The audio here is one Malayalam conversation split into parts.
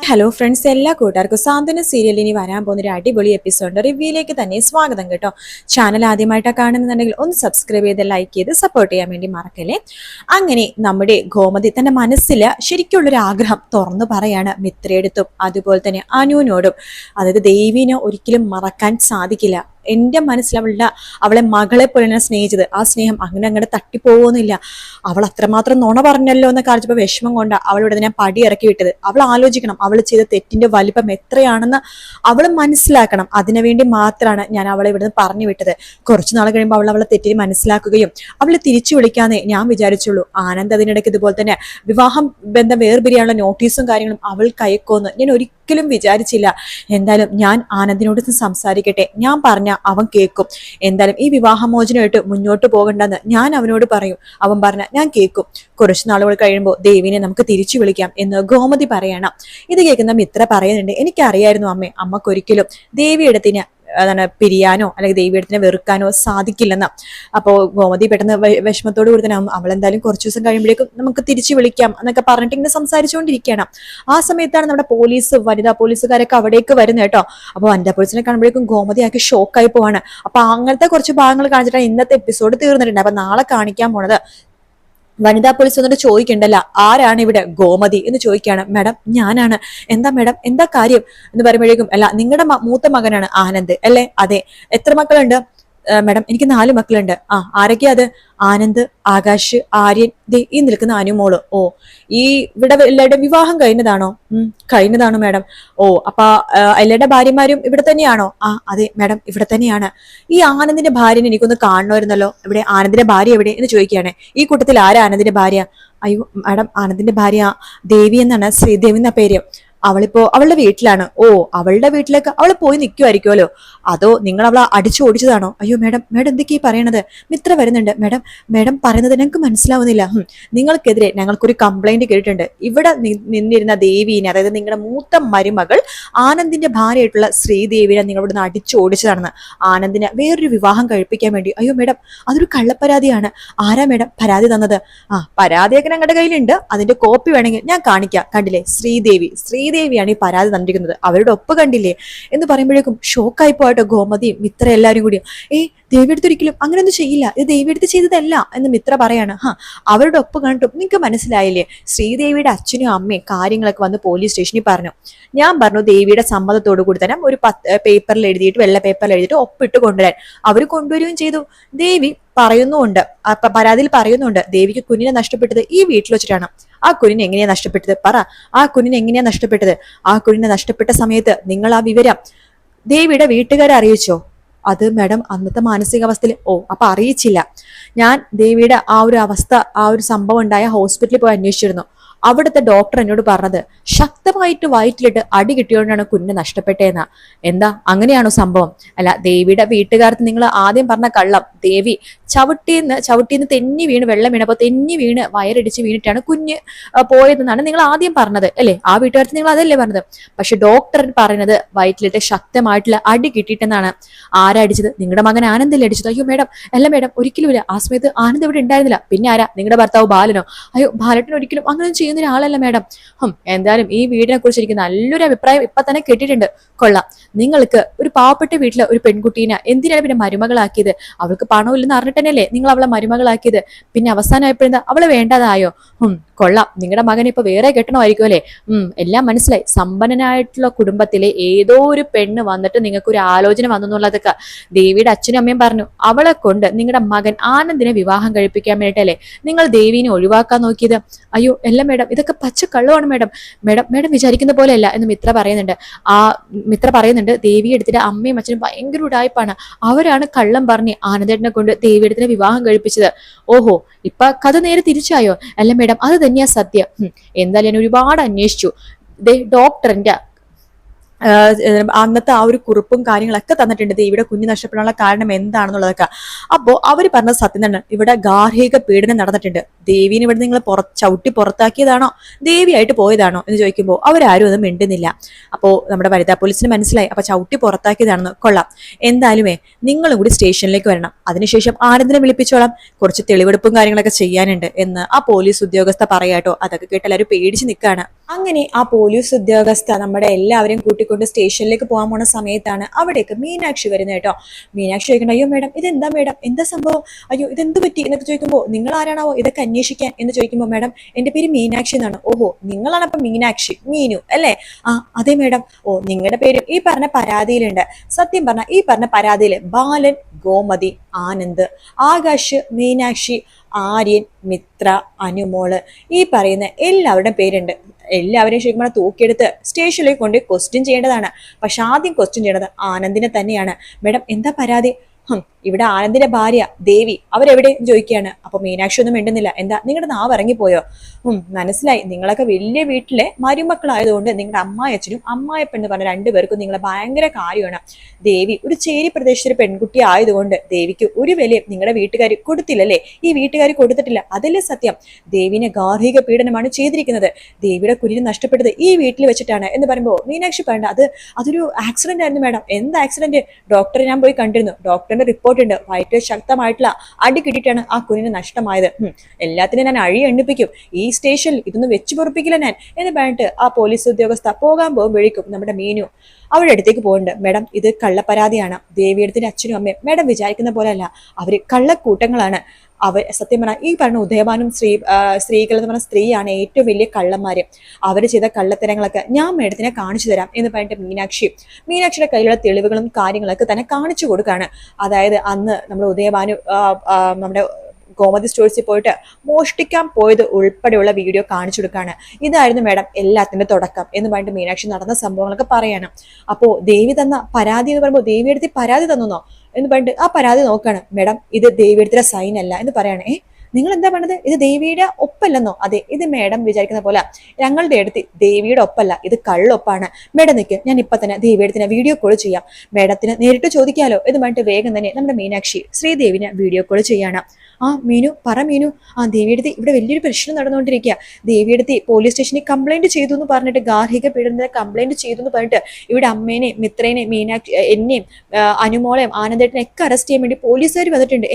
ഹലോ ഫ്രണ്ട്സ്, എല്ലാ കൂട്ടുകാർക്കും സാന്ത്വന സീരിയലിൽ ഇനി വരാൻ പോകുന്ന ഒരു അടിപൊളി എപ്പിസോഡ് റിവ്യൂയിലേക്ക് തന്നെ സ്വാഗതം കേട്ടോ. ചാനൽ ആദ്യമായിട്ടാണ് കാണുന്നുണ്ടെങ്കിൽ ഒന്ന് സബ്സ്ക്രൈബ് ചെയ്ത് ലൈക്ക് ചെയ്ത് സപ്പോർട്ട് ചെയ്യാൻ വേണ്ടി മറക്കല്ലേ. അങ്ങനെ നമ്മുടെ ഗോമതി തന്റെ മനസ്സിൽ ശരിക്കുള്ളൊരു ആഗ്രഹം തുറന്നു പറയാണ് മിത്രയെടുത്തും അതുപോലെ തന്നെ അനുവിനോടും. അതായത് ദേവീനെ ഒരിക്കലും മറക്കാൻ സാധിക്കില്ല. എൻ്റെ മനസ്സിൽ അവളെ മകളെ പോലെ ഞാൻ സ്നേഹിച്ചത്, ആ സ്നേഹം അങ്ങനെ തട്ടിപ്പോകുന്നില്ല. അവൾ അത്രമാത്രം നുണ പറഞ്ഞല്ലോ എന്ന് കാണിച്ചപ്പോൾ വിഷമം കൊണ്ട് അവളിവിടെ ഞാൻ പടി ഇറക്കി വിട്ടത്. അവൾ ആലോചിക്കണം, അവൾ ചെയ്ത തെറ്റിന്റെ വലിപ്പം എത്രയാണെന്ന് അവൾ മനസ്സിലാക്കണം. അതിനുവേണ്ടി മാത്രമാണ് ഞാൻ അവളെ ഇവിടുന്ന് പറഞ്ഞു വിട്ടത്. കുറച്ചു നാൾ കഴിയുമ്പോൾ അവളെ തെറ്റിന് മനസ്സിലാക്കുകയും അവളെ തിരിച്ചു വിളിക്കാന്നേ ഞാൻ വിചാരിച്ചുള്ളൂ. ആനന്ദ് അതിനിടയ്ക്ക് ഇതുപോലെ തന്നെ വിവാഹം ബന്ധം വേർപിരിയാനുള്ള നോട്ടീസും കാര്യങ്ങളും അവൾ കയക്കോന്ന് ഞാൻ ഒരിക്കലും വിചാരിച്ചില്ല. എന്തായാലും ഞാൻ ആനന്ദിനോട് സംസാരിക്കട്ടെ, ഞാൻ പറഞ്ഞ അവൻ കേൾക്കും. എന്തായാലും ഈ വിവാഹമോചനമായിട്ട് മുന്നോട്ട് പോകണ്ടെന്ന് ഞാൻ അവനോട് പറയും. അവൻ പറഞ്ഞ ഞാൻ കേൾക്കും. കുറച്ചു നാളുകൾ കഴിയുമ്പോൾ ദേവിനെ നമുക്ക് തിരിച്ചു വിളിക്കാം എന്ന് ഗോമതി പറയണം. ഇത് കേൾക്കുന്ന മിത്ര പറയുന്നുണ്ട്, എനിക്കറിയായിരുന്നു അമ്മക്കൊരിക്കലും ദേവിയിടത്തിന് അതാണ് പിരിയാനോ അല്ലെങ്കിൽ ദേവിയെടുത്തിനെ വെറുക്കാനോ സാധിക്കില്ലെന്ന്. അപ്പോൾ ഗോമതി പെട്ടെന്ന് വിഷമത്തോട് കൂടി തന്നെ അവളെന്തായാലും കുറച്ചു ദിവസം കഴിയുമ്പോഴേക്കും നമുക്ക് തിരിച്ചു വിളിക്കാം എന്നൊക്കെ പറഞ്ഞിട്ട് ഇങ്ങനെ സംസാരിച്ചുകൊണ്ടിരിക്കുകയാണ്. ആ സമയത്താണ് നമ്മുടെ പോലീസ് വനിതാ പോലീസുകാരൊക്കെ അവിടേക്ക് വരുന്നത് കേട്ടോ. അപ്പോൾ വനിതാ പോലീസിനെ കാണുമ്പോഴേക്കും ഗോമതി ആക്കി ഷോക്കായി പോവാണ്. അപ്പൊ അങ്ങനത്തെ കുറച്ച് ഭാഗങ്ങൾ കാണിച്ചിട്ടാണ് ഇന്നത്തെ എപ്പിസോഡ് തീർന്നിട്ടുണ്ട്. അപ്പൊ നാളെ കാണിക്കാൻ പോണത് വനിതാ പോലീസ് വന്നിട്ട് ചോദിക്കണ്ടല്ല ആരാണ് ഇവിടെ ഗോമതി എന്ന് ചോദിക്കുകയാണ്. മാഡം ഞാനാണ്. എന്താ മാഡം, എന്താ കാര്യം എന്ന് പറയുമ്പോഴേക്കും അല്ല നിങ്ങളുടെ മൂത്ത മകനാണ് ആനന്ദ് അല്ലേ? അതെ. എത്ര മക്കളുണ്ട് മാഡം? എനിക്ക് 4 മക്കളുണ്ട്. ആരൊക്കെയാ അത്? ആനന്ദ്, ആകാശ്, ആര്യൻ, ഈ നിൽക്കുന്ന അനുമോള്. ഓ, ഈ ഇവിടെ എല്ലാവരുടെയും വിവാഹം കഴിഞ്ഞതാണോ? കഴിഞ്ഞതാണോ മാഡം? ഓ, അപ്പൊ എല്ലാവരുടെ ഭാര്യമാരും ഇവിടെ തന്നെയാണോ? അതെ മാഡം, ഇവിടെ തന്നെയാണ്. ഈ ആനന്ദിന്റെ ഭാര്യനെ എനിക്കൊന്ന് കാണണമായിരുന്നല്ലോ. ഇവിടെ ആനന്ദിന്റെ ഭാര്യ എവിടെ എന്ന് ചോദിക്കുകയാണ്. ഈ കൂട്ടത്തിൽ ആരാ ആനന്ദിന്റെ ഭാര്യ? അയ്യോ മാഡം, ആനന്ദിന്റെ ഭാര്യ ദേവി എന്നാണ്, ശ്രീദേവി എന്ന പേര്. അവളിപ്പോ അവളുടെ വീട്ടിലാണ്. ഓ, അവളുടെ വീട്ടിലേക്ക് അവൾ പോയി നിൽക്കുമായിരിക്കുമല്ലോ. അതോ നിങ്ങൾ അവളെ അടിച്ചു ഓടിച്ചതാണോ? അയ്യോ മാഡം, മാഡം എന്തൊക്കെയാ പറയണത്? മിത്ര വരുന്നുണ്ട്. മാഡം പറയുന്നത് ഞങ്ങൾക്ക് മനസ്സിലാവുന്നില്ല. നിങ്ങൾക്കെതിരെ ഞങ്ങൾക്കൊരു കംപ്ലൈന്റ് കേട്ടിട്ടുണ്ട്. ഇവിടെ നിന്നിരുന്ന ദേവീനെ, അതായത് നിങ്ങളുടെ മൂത്ത മരുമകൾ ആനന്ദിന്റെ ഭാര്യയായിട്ടുള്ള ശ്രീദേവിനെ നിങ്ങൾ ഇവിടുന്ന് അടിച്ചു ഓടിച്ചതാണെന്ന്. ആനന്ദിനെ വേറൊരു വിവാഹം കഴിപ്പിക്കാൻ വേണ്ടി. അയ്യോ മാഡം, അതൊരു കള്ളപ്പരാതിയാണ്. ആരാ മാഡം പരാതി തന്നത്? പരാതിയൊക്കെ ഞങ്ങളുടെ കയ്യിലുണ്ട്. അതിന്റെ കോപ്പി വേണമെങ്കിൽ ഞാൻ കാണിക്കാം. കണ്ടില്ലേ, ശ്രീദേവിയാണ് ഈ പരാതി തന്നിരിക്കുന്നത്. അവരുടെ ഒപ്പ് കണ്ടില്ലേ എന്ന് പറയുമ്പോഴേക്കും ഷോക്കായി പോയിട്ട് ഗോമതിയും മിത്ര എല്ലാവരും കൂടിയും ദേവിയെടുത്ത് ഒരിക്കലും അങ്ങനെയൊന്നും ചെയ്യില്ല, ഇത് ദേവിയെടുത്ത് ചെയ്തതല്ല എന്ന് മിത്ര പറയാണ്. അവരുടെ ഒപ്പ് കണ്ടിട്ടും നിങ്ങൾക്ക് മനസ്സിലായില്ലേ? ശ്രീദേവിയുടെ അച്ഛനും അമ്മയും കാര്യങ്ങളൊക്കെ വന്ന് പോലീസ് സ്റ്റേഷനിൽ പറഞ്ഞു. ഞാൻ പറഞ്ഞു ദേവിയുടെ സമ്മതത്തോടു കൂടി തന്നെ ഒരു പേപ്പറിൽ എഴുതിയിട്ട്, വെള്ള പേപ്പറിൽ എഴുതിയിട്ട് ഒപ്പിട്ട് കൊണ്ടുവരാൻ. അവർ കൊണ്ടുവരികയും ചെയ്തു. ദേവി പറയുന്നുണ്ട്, പരാതിയിൽ പറയുന്നുണ്ട്, ദേവിക്ക് കുഞ്ഞിനെ നഷ്ടപ്പെട്ടത് ഈ വീട്ടിൽ വെച്ചിട്ടാണ്. ആ കുഞ്ഞിനെ എങ്ങനെയാ നഷ്ടപ്പെട്ടത്? പറ, ആ കുഞ്ഞിനെ എങ്ങനെയാ നഷ്ടപ്പെട്ടത്? ആ കുഞ്ഞിനെ നഷ്ടപ്പെട്ട സമയത്ത് നിങ്ങൾ ആ വിവരം ദേവിയുടെ വീട്ടുകാരെ അറിയിച്ചോ? അത് മാഡം അന്നത്തെ മാനസികാവസ്ഥയിൽ. അപ്പൊ അറിയിച്ചില്ല. ഞാൻ ദേവിയുടെ ആ ഒരു അവസ്ഥ, ആ ഒരു സംഭവം ഉണ്ടായ ഹോസ്പിറ്റലിൽ പോയി അന്വേഷിച്ചിരുന്നു. അവിടുത്തെ ഡോക്ടർ എന്നോട് പറഞ്ഞത് ശക്തമായിട്ട് വയറ്റിലിട്ട് അടി കിട്ടിയോണ്ടാണ് കുഞ്ഞിനെ നഷ്ടപ്പെട്ടതെന്നാ. എന്താ അങ്ങനെയാണോ സംഭവം? അല്ല, ദേവിയുടെ വീട്ടുകാർക്ക് നിങ്ങൾ ആദ്യം പറഞ്ഞ കള്ളം, ദേവി ചവിട്ടിന്ന് തെന്നി വീണ്, വെള്ളം വീണപ്പോ തെന്നി വീണ് വയറിടിച്ച് വീണിട്ടാണ് കുഞ്ഞ് പോയതെന്നാണ് നിങ്ങൾ ആദ്യം പറഞ്ഞത് അല്ലേ? ആ വീട്ടുകാർക്ക് നിങ്ങൾ അതല്ലേ പറഞ്ഞത്? പക്ഷെ ഡോക്ടർ പറയുന്നത് വയറ്റിലിട്ട് ശക്തമായിട്ടുള്ള അടി കിട്ടിയിട്ടെന്നാണ്. ആരാ അടിച്ചത്? നിങ്ങളുടെ മകൻ ആനന്ദല്ലേ അടിച്ചത്? അയ്യോ മേഡം, അല്ല മേഡം, ഒരിക്കലുമില്ല. ആ സമയത്ത് ആനന്ദ് ഇവിടെ ഉണ്ടായിരുന്നില്ല. പിന്നെ ആരാ? നിങ്ങളുടെ ഭർത്താവ് ബാലനോ? അയ്യോ, ബാലട്ടിന് ഒരിക്കലും അങ്ങനെ ചെയ്യുന്ന ഒരാളല്ല മേഡം. എന്തായാലും ഈ വീടിനെ കുറിച്ച് എനിക്ക് നല്ലൊരു അഭിപ്രായം ഇപ്പൊ തന്നെ കേട്ടിട്ടുണ്ട്. കൊള്ളാം. നിങ്ങൾക്ക് ഒരു പാവപ്പെട്ട വീട്ടിലെ ഒരു പെൺകുട്ടീനെ എന്തിനാണ് പിന്നെ മരുമകളാക്കിയത്? അവൾക്ക് പണമില്ലെന്ന് അറിഞ്ഞിട്ട് തന്നെയല്ലേ നിങ്ങൾ അവളെ മരുമകളാക്കിയത്? പിന്നെ അവസാനമായപ്പോഴെന്താ അവള് വേണ്ടതായോ? കൊള്ളാം. നിങ്ങളുടെ മകനെ ഇപ്പൊ വേറെ കെട്ടണമായിരിക്കും അല്ലേ? എല്ലാം മനസ്സിലായി. സമ്പന്നനായിട്ടുള്ള കുടുംബത്തിലെ ഏതോ ഒരു പെണ്ണ് വന്നിട്ട് നിങ്ങൾക്ക് ഒരു ആലോചന വന്നെന്നുള്ളതൊക്കെ ദേവിയുടെ അച്ഛനും അമ്മയും പറഞ്ഞു. അവളെ കൊണ്ട് നിങ്ങളുടെ മകൻ ആനന്ദിനെ വിവാഹം കഴിപ്പിക്കാൻ വേണ്ടിയിട്ടല്ലേ നിങ്ങൾ ദേവീനെ ഒഴിവാക്കാൻ നോക്കിയത്? അയ്യോ എല്ലാം മേഡം, ഇതൊക്കെ പച്ച കള്ളമാണ് മേഡം. മേഡം വിചാരിക്കുന്ന പോലെയല്ല എന്ന് മിത്ര പറയുന്നുണ്ട്. ദേവി എടുത്തിട്ട് അമ്മയും അച്ഛനും ഭയങ്കര ഉടായ്പാണ്. അവരാണ് കള്ളം പറഞ്ഞ് ആനന്ദേട്ടനെ കൊണ്ട് ദേവി എടുത്തിനെ വിവാഹം കഴിപ്പിച്ചത്. ഓഹോ, ഇപ്പൊ കഥ നേരെ തിരിച്ചായോ? അല്ല മേഡം, അത് തന്നെയാ സത്യം. എന്തായാലും ഞാൻ ഒരുപാട് അന്വേഷിച്ചു. ഡോക്ടറിന്റെ അന്നത്തെ ആ ഒരു കുറിപ്പും കാര്യങ്ങളൊക്കെ തന്നിട്ടുണ്ട് ദേവിയുടെ കുഞ്ഞ് നഷ്ടപ്പെടാനുള്ള കാരണം എന്താണെന്നുള്ളതൊക്കെ. അപ്പോ അവര് പറഞ്ഞത് സത്യം തന്നെ. ഇവിടെ ഗാർഹിക പീഡനം നടന്നിട്ടുണ്ട്. ദേവീനെ ഇവിടെ നിങ്ങൾ ചവിട്ടി പുറത്താക്കിയതാണോ, ദേവിയായിട്ട് പോയതാണോ എന്ന് ചോദിക്കുമ്പോൾ അവരാരും ഒന്നും മിണ്ടുന്നില്ല. അപ്പോ നമ്മുടെ വനിതാ പോലീസിന് മനസ്സിലായി. അപ്പൊ ചവിട്ടി പുറത്താക്കിയതാണെന്ന്. കൊള്ളാം. എന്തായാലുമേ നിങ്ങളും കൂടി സ്റ്റേഷനിലേക്ക് വരണം. അതിനുശേഷം ആനന്ദിനെ വിളിപ്പിച്ചോളാം. കുറച്ച് തെളിവെടുപ്പും കാര്യങ്ങളൊക്കെ ചെയ്യാനുണ്ട് എന്ന് ആ പോലീസ് ഉദ്യോഗസ്ഥ പറയാട്ടോ. അതൊക്കെ കേട്ട് എല്ലാവരും പേടിച്ച് നിൽക്കുകയാണ്. അങ്ങനെ ആ പോലീസ് ഉദ്യോഗസ്ഥ നമ്മുടെ എല്ലാവരെയും കൂട്ടിക്കൊണ്ട് സ്റ്റേഷനിലേക്ക് പോകാൻ പോണ സമയത്താണ് അവിടേക്ക് മീനാക്ഷി വരുന്നത് കേട്ടോ. മീനാക്ഷി ചോദിക്കണം, അയ്യോ മേഡം ഇതെന്താ മേഡം, എന്താ സംഭവം, അയ്യോ ഇതെന്ത് പറ്റി എന്നൊക്കെ ചോദിക്കുമ്പോൾ, നിങ്ങൾ ആരാണാവോ ഇതൊക്കെ അന്വേഷിക്കാൻ എന്ന് ചോദിക്കുമ്പോൾ, മേഡം എന്റെ പേര് മീനാക്ഷി എന്നാണ്. ഓഹോ, നിങ്ങളാണ് അപ്പൊ മീനാക്ഷി, മീനു അല്ലേ? ആ അതെ മേഡം. ഓ, നിങ്ങളുടെ പേര് ഈ പറഞ്ഞ പരാതിയിലുണ്ട്. സത്യം പറഞ്ഞ ഈ പറഞ്ഞ പരാതിയില് ബാലൻ, ഗോമതി, ആനന്ദ്, ആകാശ്, മീനാക്ഷി, ആര്യൻ, മിത്ര, അനുമോള്, ഈ പറയുന്ന എല്ലാവരുടെയും പേരുണ്ട്. എല്ലാവരെയും ശരിക്കും പറഞ്ഞാൽ തൂക്കിയെടുത്ത് സ്റ്റേഷനിലേക്ക് കൊണ്ട് ക്വസ്റ്റ്യൻ ചെയ്യേണ്ടതാണ്. പക്ഷെ ആദ്യം ക്വസ്റ്റ്യൻ ചെയ്യേണ്ടത് ആനന്ദിനെ തന്നെയാണ്. മേഡം എന്താ പരാതി? ഇവിടെ ആനന്ദിന്റെ ഭാര്യ ദേവി അവരെവിടെ ചോദിക്കുകയാണ്. അപ്പൊ മീനാക്ഷി ഒന്നും മിണ്ടുന്നില്ല. എന്താ നിങ്ങളുടെ നാവ് ഇറങ്ങിപ്പോയോ? മനസ്സിലായി, നിങ്ങളൊക്കെ വലിയ വീട്ടിലെ മരുമക്കളായതുകൊണ്ട് നിങ്ങളുടെ അമ്മായച്ചനും അമ്മായപ്പെന്ന് പറഞ്ഞ രണ്ടുപേർക്കും നിങ്ങളെ ഭയങ്കര കാര്യമാണ്. ദേവി ഒരു ചേരി പ്രദേശത്തൊരു പെൺകുട്ടി ആയതുകൊണ്ട് ദേവിക്ക് ഒരു വിലയും നിങ്ങളുടെ വീട്ടുകാർ കൊടുത്തില്ലല്ലേ? ഈ വീട്ടുകാർ കൊടുത്തിട്ടില്ല, അതല്ലേ സത്യം? ദേവിനെ ഗാർഹിക പീഡനമാണ് ചെയ്തിരിക്കുന്നത്. ദേവിയുടെ കുഞ്ഞിനെ നഷ്ടപ്പെട്ടത് ഈ വീട്ടിൽ വെച്ചിട്ടാണ് എന്ന് പറയുമ്പോൾ മീനാക്ഷി പറയണ്ട, അതൊരു ആക്സിഡന്റ് ആയിരുന്നു മേഡം. എന്ത് ആക്സിഡന്റ്? ഡോക്ടറെ ഞാൻ പോയി കണ്ടിരുന്നു. ഡോക്ടറിന്റെ റിപ്പോർട്ട് ഉണ്ട്, വയറ്റിൽ ശക്തമായിട്ടുള്ള അടി കിട്ടിയിട്ടാണ് ആ കുഞ്ഞിന് നഷ്ടമായത്. എല്ലാത്തിനും ഞാൻ അഴി എണ്ണിപ്പിക്കും, ഈ സ്റ്റേഷനിൽ ഇതൊന്നും വെച്ച് പൊറപ്പിക്കില്ല ഞാൻ എന്ന് പറഞ്ഞിട്ട് ആ പോലീസ് ഉദ്യോഗസ്ഥ പോകാൻ പോകുമ്പോഴേക്കും നമ്മുടെ മീനു അവരുടെ അടുത്തേക്ക് പോകുന്നുണ്ട്. മേഡം ഇത് കള്ളപ്പരാതിയാണ്. ദേവിയടത്തിന്റെ അച്ഛനും അമ്മയും മേഡം വിചാരിക്കുന്ന പോലെ അല്ല, അവര് കള്ളക്കൂട്ടങ്ങളാണ്. സത്യം പറഞ്ഞാൽ ഈ പറഞ്ഞ ഉദയഭാനും സ്ത്രീകൾ എന്ന് പറഞ്ഞ സ്ത്രീയാണ് ഏറ്റവും വലിയ കള്ളന്മാര്. അവര് ചെയ്ത കള്ളത്തരങ്ങളൊക്കെ ഞാൻ മേഡത്തിനെ കാണിച്ചു തരാം എന്ന് പറഞ്ഞിട്ട് മീനാക്ഷിയുടെ കയ്യിലുള്ള തെളിവുകളും കാര്യങ്ങളൊക്കെ തന്നെ കാണിച്ചു കൊടുക്കാണ്. അതായത് അന്ന് നമ്മുടെ ഉദയഭാനു നമ്മുടെ ഗോമതി സ്റ്റോഴ്സിൽ പോയിട്ട് മോഷ്ടിക്കാൻ പോയത് ഉൾപ്പെടെയുള്ള വീഡിയോ കാണിച്ചു കൊടുക്കാണ്. ഇതായിരുന്നു മേഡം എല്ലാത്തിന്റെ തുടക്കം എന്ന് പറഞ്ഞിട്ട് മീനാക്ഷി നടന്ന സംഭവങ്ങളൊക്കെ പറയാണ്. അപ്പോ ദേവി തന്ന പരാതി എന്ന് പറയുമ്പോൾ ദേവി എടുത്ത് പരാതി തന്നോ എന്ന് പറഞ്ഞിട്ട് ആ പരാതി നോക്കാണ്. മേഡം ഇത് ദേവിയുടെ സൈൻ അല്ല എന്ന് പറയണേ. നിങ്ങൾ എന്താ പറഞ്ഞത്? ഇത് ദേവിയുടെ ഒപ്പല്ലെന്നോ? അതെ, ഇത് മേഡം വിചാരിക്കുന്ന പോലെ ഞങ്ങളുടെ അടുത്ത് ദേവിയുടെ ഒപ്പല്ല, ഇത് കള്ളൊപ്പാണ്. മേഡം നിൽക്ക്, ഞാൻ ഇപ്പൊ തന്നെ ദേവിയുടെ വീഡിയോ കോൾ ചെയ്യാം, മേഡത്തിന് നേരിട്ട് ചോദിക്കാലോ എന്ന് പറഞ്ഞിട്ട് വേഗം തന്നെ നമ്മുടെ മീനാക്ഷി ശ്രീദേവിനെ വീഡിയോ കോൾ ചെയ്യാണ്. ആ മീനു പറ മീനു, ആ ദേവിയെടുത്ത് ഇവിടെ വലിയൊരു പ്രശ്നം നടന്നുകൊണ്ടിരിക്കുക. ദേവിയെടുത്ത് പോലീസ് സ്റ്റേഷനിൽ കംപ്ലൈന്റ് ചെയ്തു എന്ന് പറഞ്ഞിട്ട്, ഗാർഹിക പീഡനത്തിന് കംപ്ലൈന്റ് ചെയ്തു എന്ന് പറഞ്ഞിട്ട് ഇവിടെ അമ്മേനെയും മിത്രേനെയും മീനാക്ഷി എന്നെയും അനുമോളെയും ആനന്ദേട്ടനെ ഒക്കെ അറസ്റ്റ് ചെയ്യാൻ വേണ്ടി പോലീസുകാർ വന്നിട്ടുണ്ട്.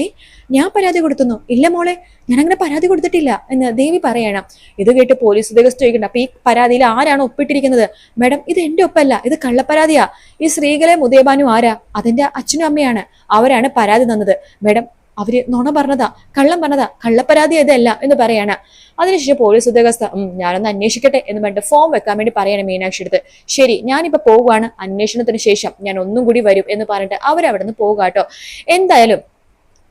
ഞാൻ പരാതി കൊടുത്തുന്നു? ഇല്ല മോളെ, ഞാൻ അങ്ങനെ പരാതി കൊടുത്തിട്ടില്ല എന്ന് ദേവി പറയണം. ഇത് കേട്ട് പോലീസ് ഉദ്യോഗസ്ഥർ ചോദിക്കണ്ട, അപ്പൊ ഈ പരാതിയിൽ ആരാണ് ഒപ്പിട്ടിരിക്കുന്നത്? മേഡം ഇത് എന്റെ ഒപ്പല്ല, ഇത് കള്ളപ്പരാതിയാ. ഈ സ്ത്രീകളെ ഉദയഭാനു ആരാ? അതിന്റെ അച്ഛനും അമ്മയാണ്, അവരാണ് പരാതി തന്നത്. മേഡം അവര് നുണ പറഞ്ഞതാ, കള്ളം പറഞ്ഞതാ, കള്ളപ്പരാതി ഇതല്ല എന്ന് പറയാണ്. അതിനുശേഷം പോലീസ് ഉദ്യോഗസ്ഥ ഞാനൊന്ന് അന്വേഷിക്കട്ടെ എന്ന് പറഞ്ഞിട്ട് ഫോം വെക്കാൻ വേണ്ടി പറയാണ് മീനാക്ഷി എടുത്ത്. ശരി, ഞാനിപ്പോ പോവുകയാണ്, അന്വേഷണത്തിന് ശേഷം ഞാൻ ഒന്നും കൂടി വരും എന്ന് പറഞ്ഞിട്ട് അവരവിടെ നിന്ന് പോകാട്ടോ. എന്തായാലും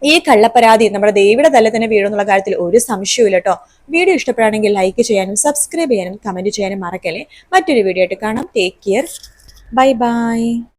ഈ കള്ളപ്പരാതി നമ്മുടെ ദേവിയുടെ തല തന്നെ വീഴുന്നുള്ള കാര്യത്തിൽ ഒരു സംശയവും കേട്ടോ. വീഡിയോ ഇഷ്ടപ്പെടുകയാണെങ്കിൽ ലൈക്ക് ചെയ്യാനും സബ്സ്ക്രൈബ് ചെയ്യാനും കമന്റ് ചെയ്യാനും മറക്കല്ലേ. മറ്റൊരു വീഡിയോ ആയിട്ട് കാണാം. Take care, bye bye.